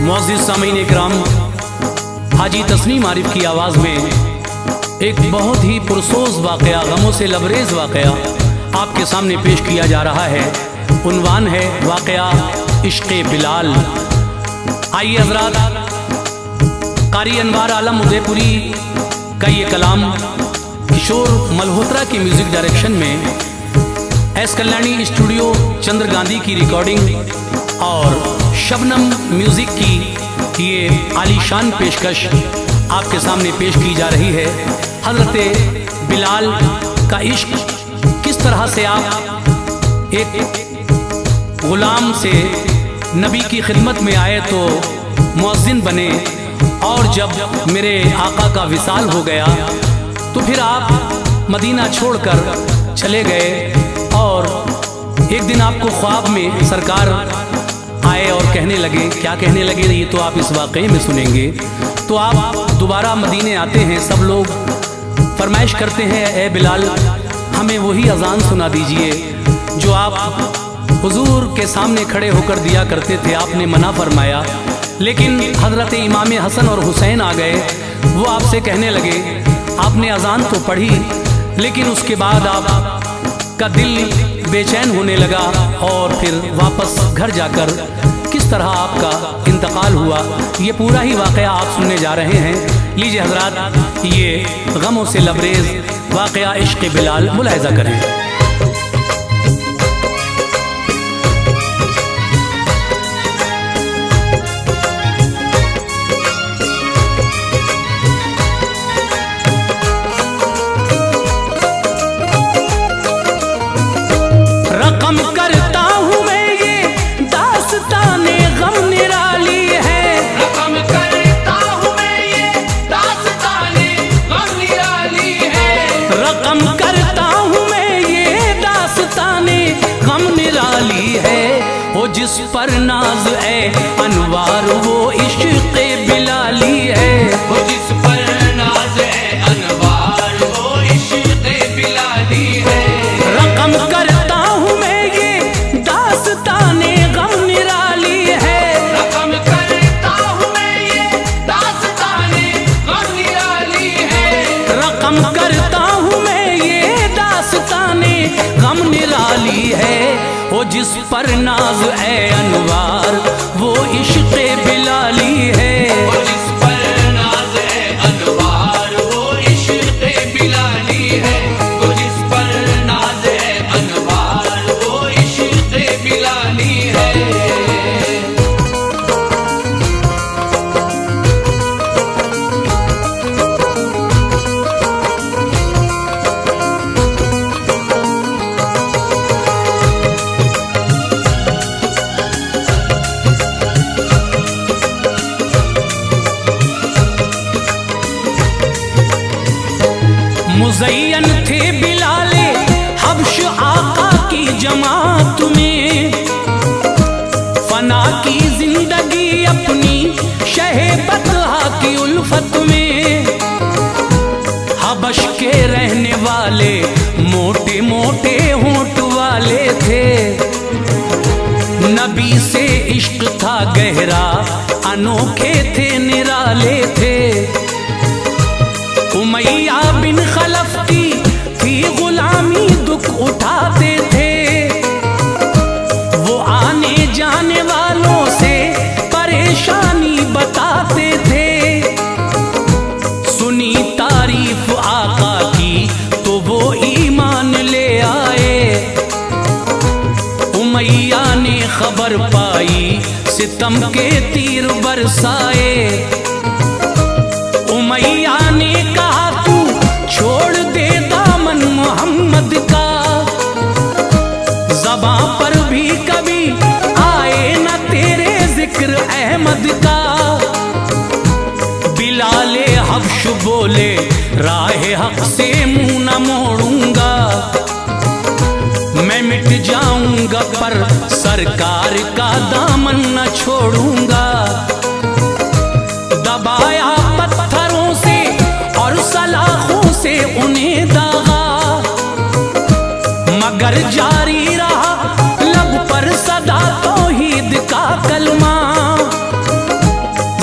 मुअज़्ज़िज़ सामीन इकराम, हाजी तस्नीम आरिफ की आवाज़ में एक बहुत ही पुरसोज वाक़या, गमों से लबरेज़ वाक़या आपके सामने पेश किया जा रहा है। उन्वान है वाक़या इश्क़े बिलाल। आइए हज़रात, कारी अनवार आलम उदयपुरी का ये कलाम किशोर मल्होत्रा की म्यूज़िक डायरेक्शन में एस कल्याणी स्टूडियो चंद्र गांधी की रिकॉर्डिंग और शबनम म्यूज़िक की ये आलीशान पेशकश आपके सामने पेश की जा रही है। हज़रत बिलाल का इश्क, किस तरह से आप एक ग़ुलाम से नबी की खिदमत में आए तो मुअज़्ज़िन बने, और जब मेरे आका का विसाल हो गया तो फिर आप मदीना छोड़कर चले गए। और एक दिन आपको ख्वाब में सरकार आए और कहने लगे, क्या कहने लगे ये तो आप इस वाक़े में सुनेंगे। तो आप दोबारा मदीने आते हैं, सब लोग फरमाइश करते हैं, ए बिलाल हमें वही अज़ान सुना दीजिए जो आप हुजूर के सामने खड़े होकर दिया करते थे। आपने मना फरमाया, लेकिन हज़रत इमाम हसन और हुसैन आ गए। वो आपसे कहने लगे, आपने अज़ान तो पढ़ी लेकिन उसके बाद आपका दिल बेचैन होने लगा, और फिर वापस घर जाकर किस तरह आपका इंतकाल हुआ, ये पूरा ही वाक़या आप सुनने जा रहे हैं। लीजिए हज़रात, ये गमों से लबरेज़ वाक़या इश्क़े बिलाल मुलाहिज़ा करें। जिस पर नाज ए अनवार वो इश्क़े बिलाली है, वो जिस पर नाज ए अनवार वो इश्क़े बिलाली है। रकम करता हूँ मैं ये दास्ताने गम निराली है, रकम करता हूँ मैं ये दास्ताने गम निराली है। रकम करता हूँ मैं ये दास्ताने गम निराली है। वो जिस पर नाज ए अनवार वो इश्क़े बिलाली है, वो जिस पर नाज ए अनवार वो इश्क़े बिलाली है। वो जिस पर नाज ए अनवार वो इश्क़े बिलाली है। मुज़य्यन थे बिलाले हब्श आका की जमात में, फना की जिंदगी अपनी शहे बतहा की उल्फत में। हबश के रहने वाले मोटे मोटे होंठ वाले थे, नबी से इश्क था गहरा, अनोखे थे निराले थे। उमैया बिन खलफ की थी गुलामी, दुख उठाते थे। वो आने जाने वालों से परेशानी बताते थे। सुनी तारीफ आका की तो वो ईमान ले आए। उमैया ने खबर पाई, सितम के तीर बरसाए। उमैया ने कहा तू छोड़ दे दामन मोहम्मद का, ज़बां पर भी कभी आए न तेरे जिक्र अहमद का। बिलाले हब्श बोले राहे हक से मुंह न मोड़ूंगा, मैं मिट जाऊंगा पर सरकार का दामन न छोड़ूंगा। दबाया पत्थरों से और सलाखों से उन्हें दागा, मगर जारी रहा लब पर सदा तौहीद का कलमा।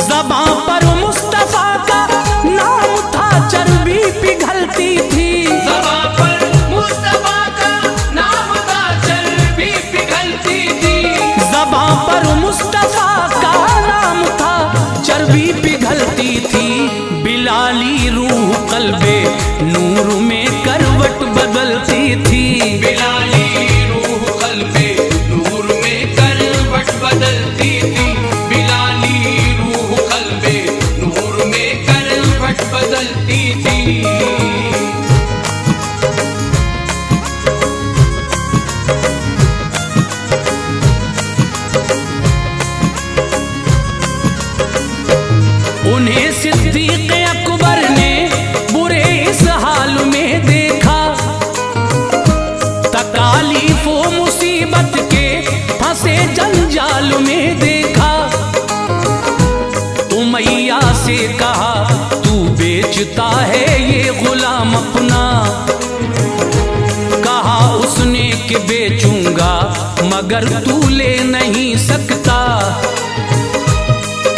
ज़बां पर मुस्तफा का नाम था, चर्बी पिघलती थी। ज़बां पर मुस्तफा का नाम था, चर्बी पिघलती थी। ज़बां पर मुस्तफा का नाम था, चर्बी पिघलती थी। बिलाली रूह कल्बे नूर में करवट बदलती थी। बिलाली रूह कल्बे नूर में करवट बदलती थी। बिलाली रूह कल्बे नूर में करवट बदलती थी। उन्हें सिद्दीक़ अकबर ने बुरे इस हाल में देखा, तकालीफ व मुसीबत के फंसे जंजाल में देखा। उमैया से कहा तू बेचता है ये गुलाम अपना, कहा उसने कि बेचूंगा मगर तू ले नहीं सकता।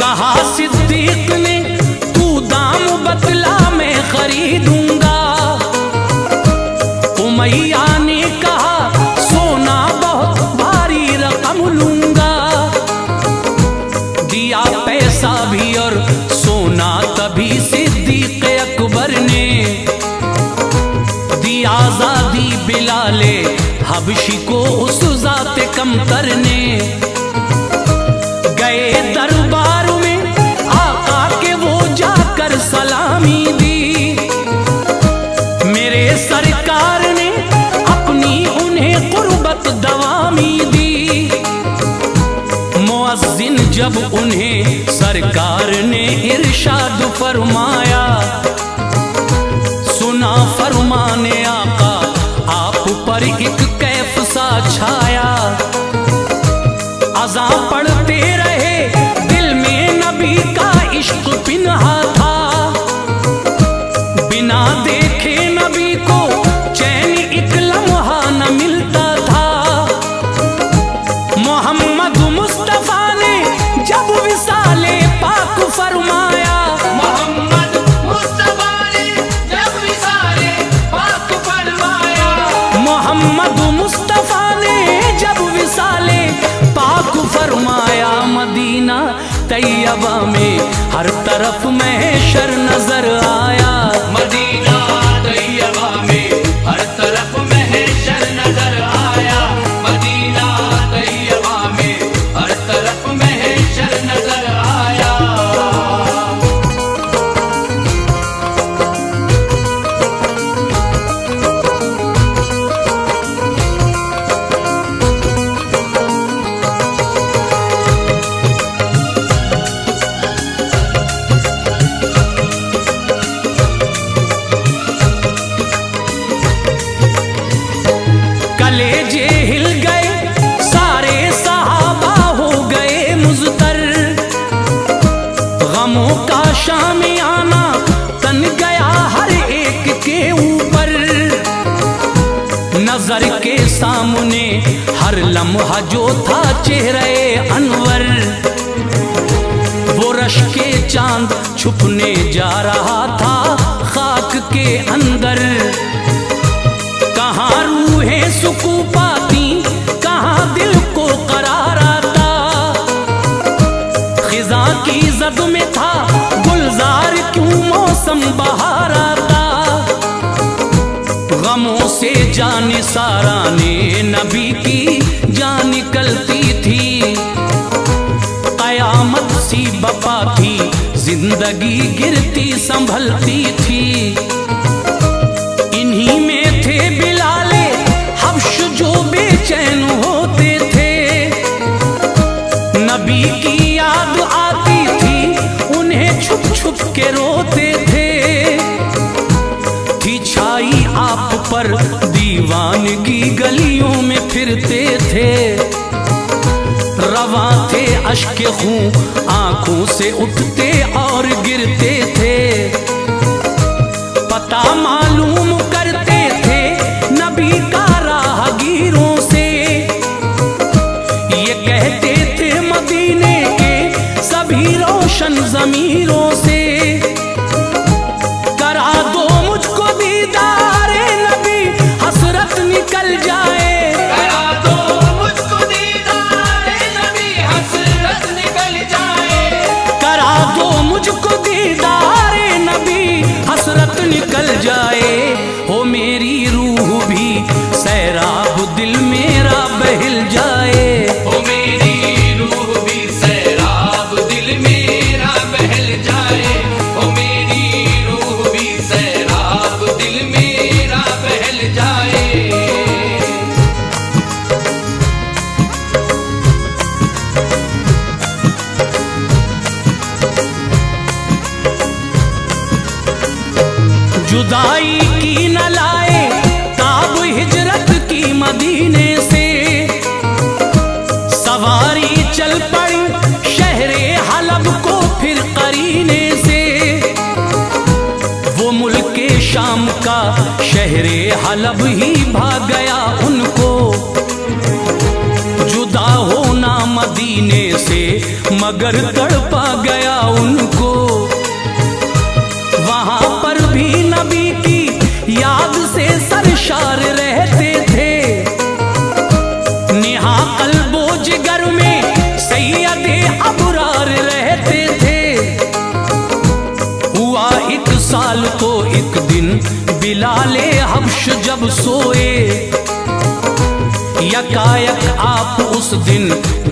कहा सिद्दीक ने तू दाम बतला मैं खरीदूंगा। उमैया ने कहा सोना बहुत भारी रकम लूंगा। दिया पैसा भी और सोना तभी सिद्दीक अकबर ने, दिया आजादी बिलाले हबशी को उस जाते कमतर ने। गए दरबार में आका के वो जाकर सलामी दी, मेरे सरकार ने अपनी उन्हें कुर्बत दवामी दी। मुअज्जिन जब उन्हें सरकार ने इरशाद फरमाया, सुना फरमाने आका आप पर एक कैफ सा छाया। अज़ा पढ़ते रहे दिल में नबी का इश्क पिन्हा था, बिना देखे नबी को चैन एक लम्हा न मिलता था। मोहम्मद मुस्तफा ने जब विसाले पाक फरमाया, मोहम्मद मुस्तफा ने जब विसाले पाक फरमाया। मोहम्मद मुस्तफा ने जब विसाले पाक फरमाया। मदीना तैयबा में हर तरफ महशर नजर आया। मदीना तैयबा में हर तरफ महशर नजर आया। मदीना तैयबा में हर तरफ महशर नजर आया। कलेजे हिल गए सारे सहाबा हो गए मुज़तर, गमों का शामियाना तन गया हर एक के ऊपर। नजर के सामने हर लम्हा जो था चेहरे अनवर, वो रश के चांद छुपने जा रहा था खाक के अंदर। कहाँ रूहें सुकून पाती, कहाँ दिल को करार आता। खिजा की जद में था गुलजार क्यों मौसम बहार आता। गमों से जाने सारा ने नबी की जान निकलती थी। कयामत सी बपा थी, जिंदगी गिरती संभलती थी। इन्हीं में थे बिलाले हब्श जो बेचैन होते थे। नबी की याद आती थी, उन्हें छुप छुप के रोते थे। थी छाई आप पर दीवानगी, गलियों में फिरते थे। रवा थे अश्क खूं आंखों से उठते और गिरते थे। पता मालूम करते थे नबी का राहगीर भी सैराब दिल मेरा बहल जाए। ओ मेरी रूह भी सैराब दिल मेरा बहल जाए। ओ मेरी रूह भी सैराब दिल मेरा बहल जाए। जुदाई की न लाए ताब हिजरत की मदीने से, सवारी चल पड़ी शहरे हलब को फिर करीने से। वो मुल्के शाम का शहरे हलब ही भाग गया उनको, जुदा होना मदीने से मगर तड़पा गया उनको। वहां पर भी नबी की याद से सरशार रहते थे, नेहा कल्बो जिगर में सैयदे अबरार रहते थे। हुआ 1 साल तो एक दिन बिलाले हब्श जब सोए, यकायक आप उस दिन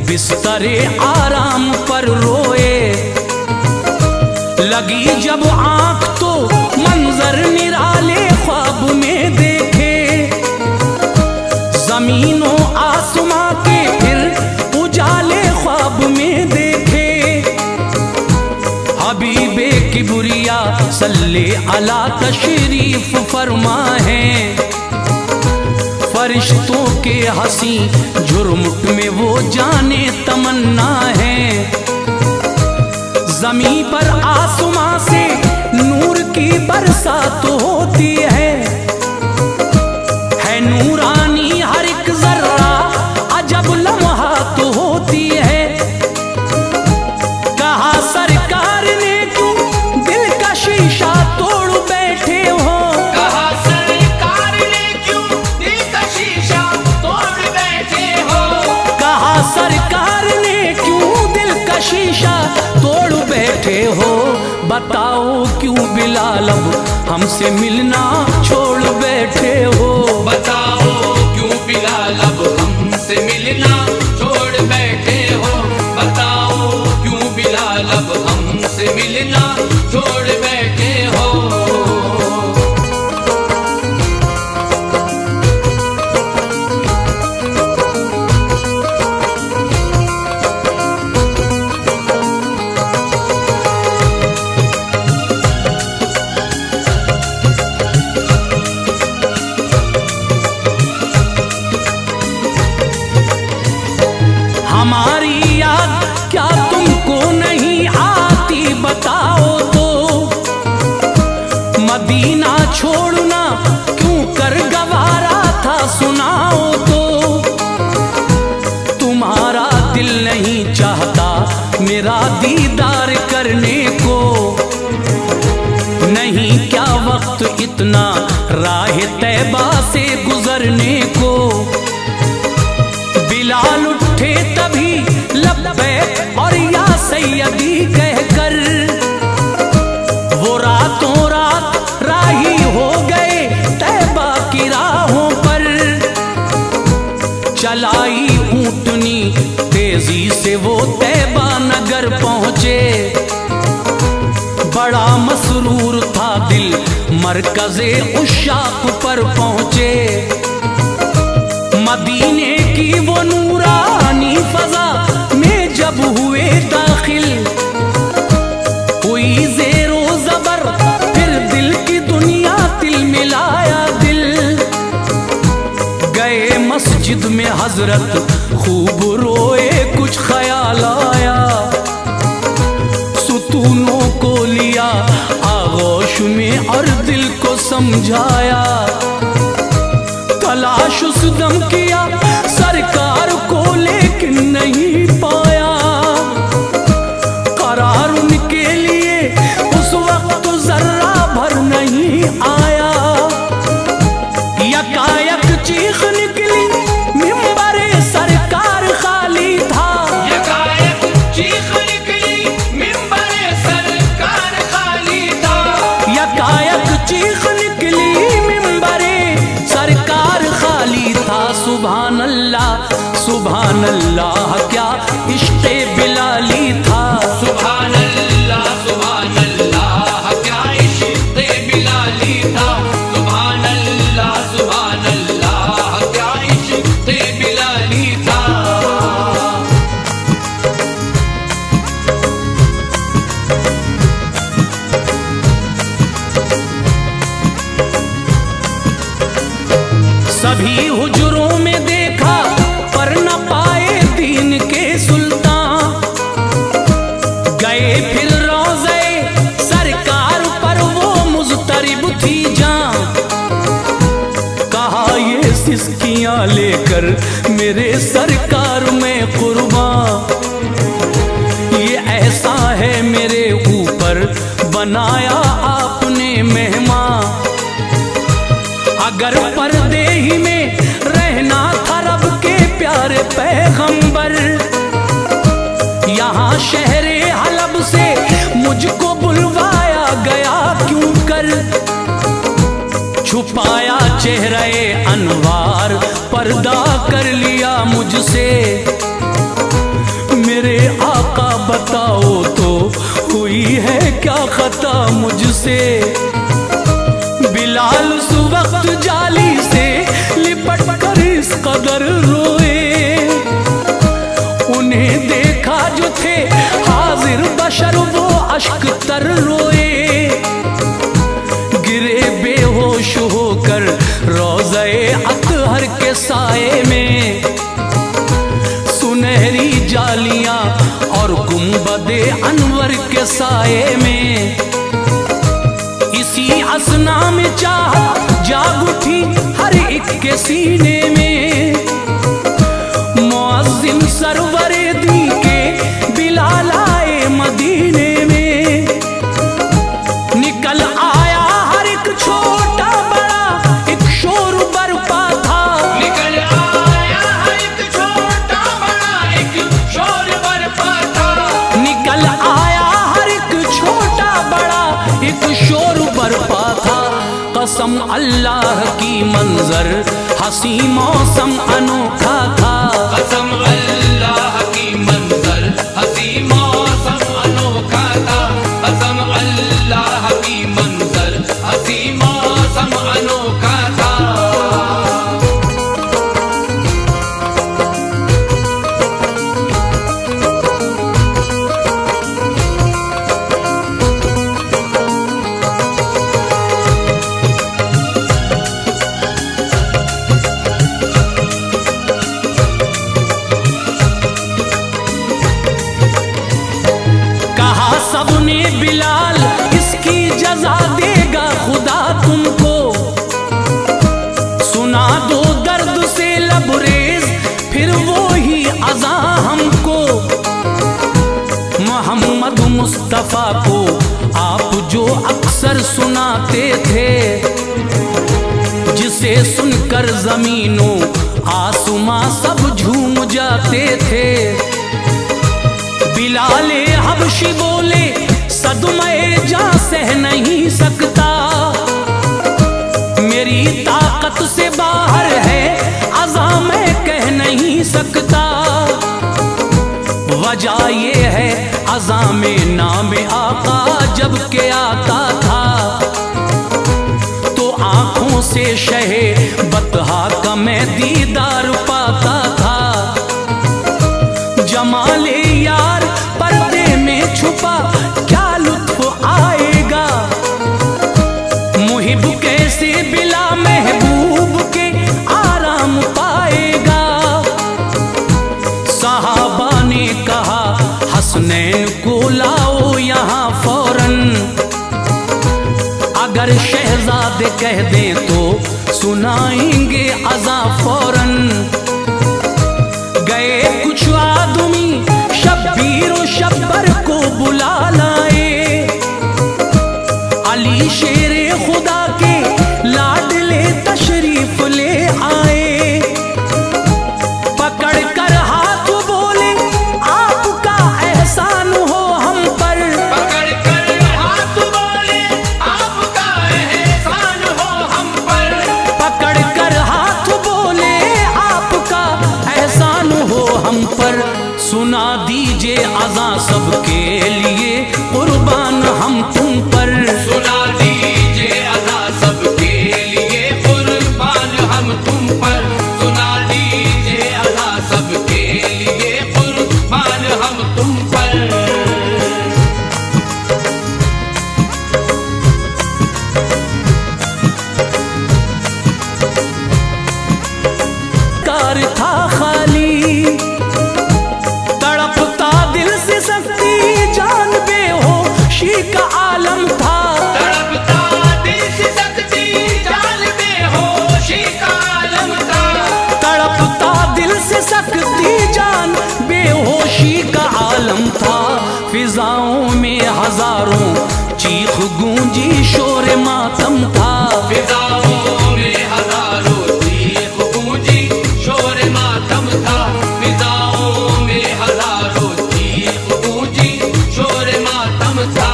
बिस्तरे आराम पर रोए। लगी जब आंख तो मंजर निराले ख्वाब में देखे, जमीनों आसमां के फिर उजाले ख्वाब में देखे। हबीबे किबरिया सल्ले अला तशरीफ फरमा है, फरिश्तों के हंसी झुरमुट में वो जाने तमन्ना है। जमीन पर आसमां से नूर की बरसात होती है नूरानी हर एक जर्रा अजब लम्हा तो होती है। कहा सरकार ने क्यों दिल का शीशा तोड़ बैठे हो, कहा सरकार ने क्यों दिल का शीशा तोड़ बैठे हो। कहा सरकार ने क्यों दिल का शीशा तोड़ बैठे हो। बताओ क्यों बिलाल अब हमसे मिलना छोड़ बैठे हो। बताओ क्यों बिलाल अब हमसे मिलना छोड़ बैठे हो। बताओ क्यों बिलाल अब हमसे मिलना छोड़ बैठे हो। हमारी याद क्या तुमको नहीं आती बताओ तो, मदीना छोड़ना क्यों कर गवारा था सुनाओ तो। तुम्हारा दिल नहीं चाहता मेरा दीदार करने को, नहीं क्या वक्त इतना राह तैबा से गुजरने को। बिलाल उठे तभी लब्बैक और या सैयदी कहकर, वो रातों रात राही हो गए तैबा की राहों पर। चलाई ऊंटनी तेजी से वो तैबा नगर पहुंचे, बड़ा मसरूर था दिल मरकज़े उशाक पर पहुंचे। मदीने की वो नूरानी फजा में जब हुए दाखिल, हुई ज़ेरो ज़बर फिर दिल की दुनिया तिल मिलाया दिल। गए मस्जिद में हजरत खूब रोए कुछ ख्याल आया, सुतूनों को लिया आगोश में और दिल को समझाया। तलाश उस दम किया सरकार को लेकिन नहीं पाया, करार उनके लिए उस वक्त जर्रा भर नहीं आया। यकायक चीख निकली मिंबरे सरकार खाली था, यकायक चीख निकली मिंबरे सरकार खाली था। यकायक चीख निकली मिंबरे सरकार सुभान अल्लाह क्या इश्क़े बिलाली था। सुभान अल्लाह क्या इश्क़े बिलाली था। सुभान अल्लाह क्या इश्क़े बिलाली था। सभी हुजरों में देखा पर न पाए दीन के सुल्तान, गए फिर रोज़े सरकार पर वो मुज़तरिब थी जान। कहा ये सिस्कियाँ लेकर मेरे सरकार में कुर्बान, ये ऐसा है मेरे ऊपर बनाया आपने मेहमान। अगर पर्दे ही में रहना था रब के प्यारे पैगंबर, यहाँ शहरे हलब से मुझको बुलवाया गया क्यों कर। छुपाया चेहरे अनवार पर्दा कर लिया मुझसे, मेरे आका बताओ तो हुई है क्या खता मुझसे। बिलाल उस वक्त जाली से लिपट कर इस कदर रोए, उन्हें देखा जो थे हाजिर बशर वो अश्क तर रोए। गिरे बेहोश होकर रोज़े अतहर के साए में, सुनहरी जालियां और गुंबदे अनवर के साए में। इसी असना में चाह जाग उठी हर एक के सीने में, मुअज्जिन सरवरे दी के बिलाल आए मदीने में। निकल आया हर एक छोटा बड़ा एक शोर बरपा था। निकल आया हर एक छोटा बड़ा एक शोर बरपा था। निकल आया हर एक छोटा बड़ा एक शोर बरपा था। कसम अल्लाह की मंजर हसी मौसम अनोखा था। कसम अल्लाह की मंजर हसी मौसम अनोखा था। कसम अल्लाह की मंजर हसी मौसम अनोखा था। सबने बिलाल इसकी जजा देगा खुदा तुमको, सुना दो दर्द से लबरेज फिर वो ही अज़ा हमको। मोहम्मद मुस्तफ़ा को आप जो अक्सर सुनाते थे, जिसे सुनकर जमीनों आसमां सब झूम जाते थे। बिलाले हबशी बोले सदमे जा सह नहीं सकता, मेरी ताकत से बाहर है अज़ा मैं कह नहीं सकता। वजह ये है अज़ा में नाम आका जब के आता था, तो आंखों से शहे बतहा का मैं दीदार पाता था। जमाले यार पर्दे में छुपा क्या लुत्फ आएगा, मुहिब कैसे बिला महबूब के आराम पाएगा। सहाबा ने कहा हसनैन को लाओ यहाँ फौरन, अगर शहजादे कह दें तो सुनाएंगे अज़ा फौरन। गए कुछ आदमी शब्बीर और शब्बर को बुला लाए, अली शेरे खुदा के लाडले तशरीफ ले आए। पकड़ कर हाथ बोले आपका एहसान हो हम पर, पकड़ कर हाथ बोले आपका एहसान हो हम पर। पकड़ कर हाथ बोले आप सुना दीजिए अज़ां सबके लिए कुर्बान हम तुम पर। सुना दीजिए अज़ां सबके लिए कुर्बान हम तुम पर। सुना दीजिए अज़ां सबके लिए कुर्बान हम तुम पर। कार था खाली तड़पता दिल से सकती जान बेहोशी का आलम था। तड़पता दिल से सकती जान बेहोशी का आलम था। तड़पता दिल से सकती जान बेहोशी का आलम था। फिजाओं में हजारों चीख गूंजी शोर मातम था। फिजाओं में हजारों चीख गूंजी शोर मातम था। फिजाओं में हजारों चीख गूंजी शोर मातम था।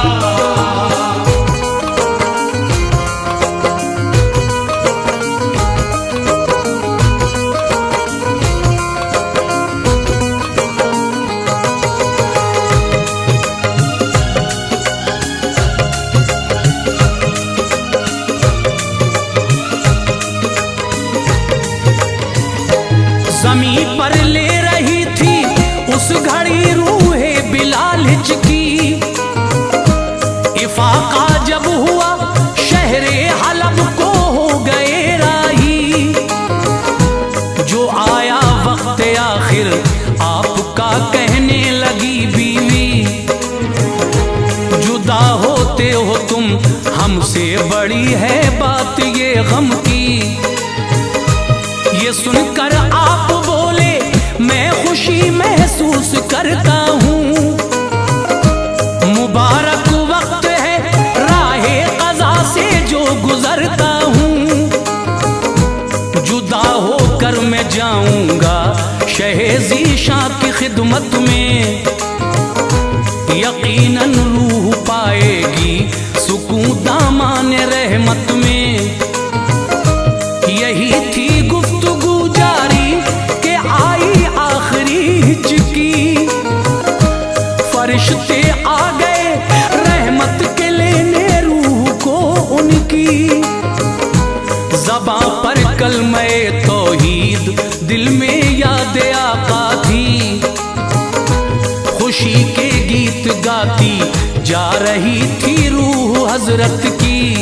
ज़मीं पर ले रही थी उस घड़ी रूहे बिलाल हिचकी। इफाका जब हुआ शहरे हलब को हो गए राही। जो आया वक्त आखिर आपका कहने लगी बीवी। जुदा होते हो तुम हमसे बड़ी है बात ये गम की। ये सुनकर आप बोले मैं खुशी महसूस करता हूँ। मुबारक वक्त है राहे क़ज़ा से जो गुजरता हूँ। जुदा होकर मैं जाऊंगा शहे ज़ीशां की खिदमत में। यकीनन रूह पाएगी सुकून दामान रहमत में। यही थी गुफ्तगू जारी के आई आखिरी हिचकी। फरिश्ते आ गए रहमत के लेने रूह को उनकी। ज़बां पर कलमे तौहीद दिल में याद आका थी। खुशी के गीत गाती जा रही थी रूह हजरत की।